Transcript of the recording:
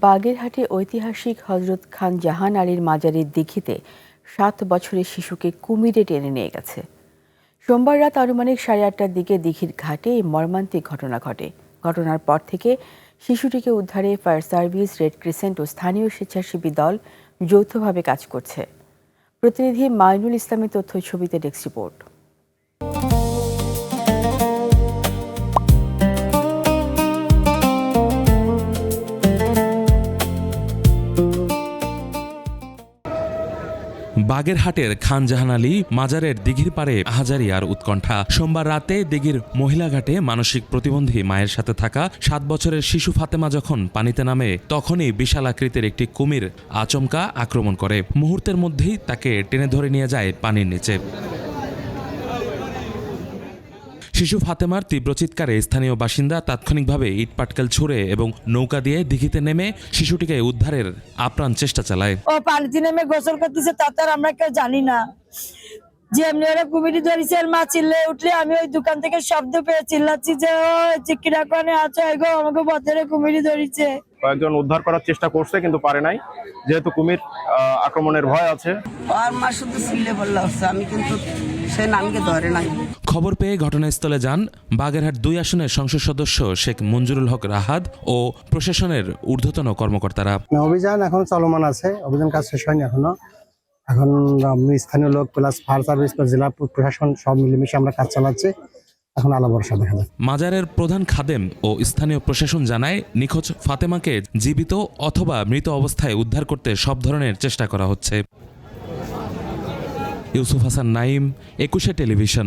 বাগেরহাটে ঐতিহাসিক হযরত খান জাহান আলীর মাজারের দিঘিতে ৭ বছরের শিশুকে কুমিরে টেনে নিয়ে গেছে। সোমবার রাত আনুমানিক 8:30টার দিকে দিঘির ঘাটে এই মর্মান্তিক ঘটনা ঘটে। ঘটনার পর থেকে শিশুটিকে উদ্ধারে ফায়ার সার্ভিস, রেড ক্রিসেন্ট ও স্থানীয় স্বেচ্ছাসেবী দল যৌথভাবে কাজ করছে। প্রতিনিধি মাইনুল ইসলামের তথ্য ছবিতে ডেস্ক রিপোর্ট। বাগেরহাটের খান জাহান আলী মাজারের দিঘির পাড়ে হাজারি আর উৎকণ্ঠা। সোমবার রাতে দিঘির মহিলা ঘাটে মানসিক প্রতিবন্ধী মায়ের সাথে থাকা 7 বছরের শিশু ফাতেমা যখন পানিতে নামে, তখনই বিশাল আকৃতির একটি কুমির আচমকা আক্রমণ করে। মুহূর্তের মধ্যেই তাকে টেনে ধরে নিয়ে যায় পানির নিচে। শিশু ফাতেমার তীব্র চিৎকারে স্থানীয় বাসিন্দা তাৎক্ষণিকভাবে ইটপাটকেল ছুঁড়ে এবং নৌকা দিয়ে দিঘিতে নেমে শিশুটিকে উদ্ধারের আপ্রাণ চেষ্টা চালায়। ও পানিতে নেমে গোসল করতেছে, তাতে আমরা কেউ জানি না যে এমনি ওরা কুমিরি ধরেছে। মা চিল্লে উঠলে আমি ওই দোকান থেকে শব্দ পেয়ে চিল্লাচ্ছি যে ও চিকিরা কোনে আছে, এগো আমাকে বদরে কুমিরি ধরেছে। কয়েকজন উদ্ধার করার চেষ্টা করছে কিন্তু পারে নাই, যেহেতু কুমির আক্রমণের ভয় আছে। আর মা শুধু সিলে বললা হচ্ছে, আমি কিন্তু সে নামকে ধরে নাই। খবর পেয়ে ঘটনাস্থলে যান বাগেরহাট 2 আসনের সংসদ সদস্য শেখ মঞ্জুরুল হক রাহাত ও প্রশাসনের ঊর্ধ্বতন কর্মকর্তারা। অভিযান এখন চলমান আছে, অভিযান কাজ শেষ হয়নি এখনো। এখন স্থানীয় লোক প্লাস ফায়ার সার্ভিস, জেলা প্রশাসন সব মিলেমিশে আমরা কাজ চালাচ্ছি। এখন আলো ভরসা দেখা যায়। মাজারের প্রধান খাদেম ও স্থানীয় প্রশাসন জানায়, নিখোঁজ ফাতেমাকে জীবিত অথবা মৃত অবস্থায় উদ্ধার করতে সব ধরনের চেষ্টা করা হচ্ছে। ইউসুফ হাসান নাইম, 21 টেলিভিশন।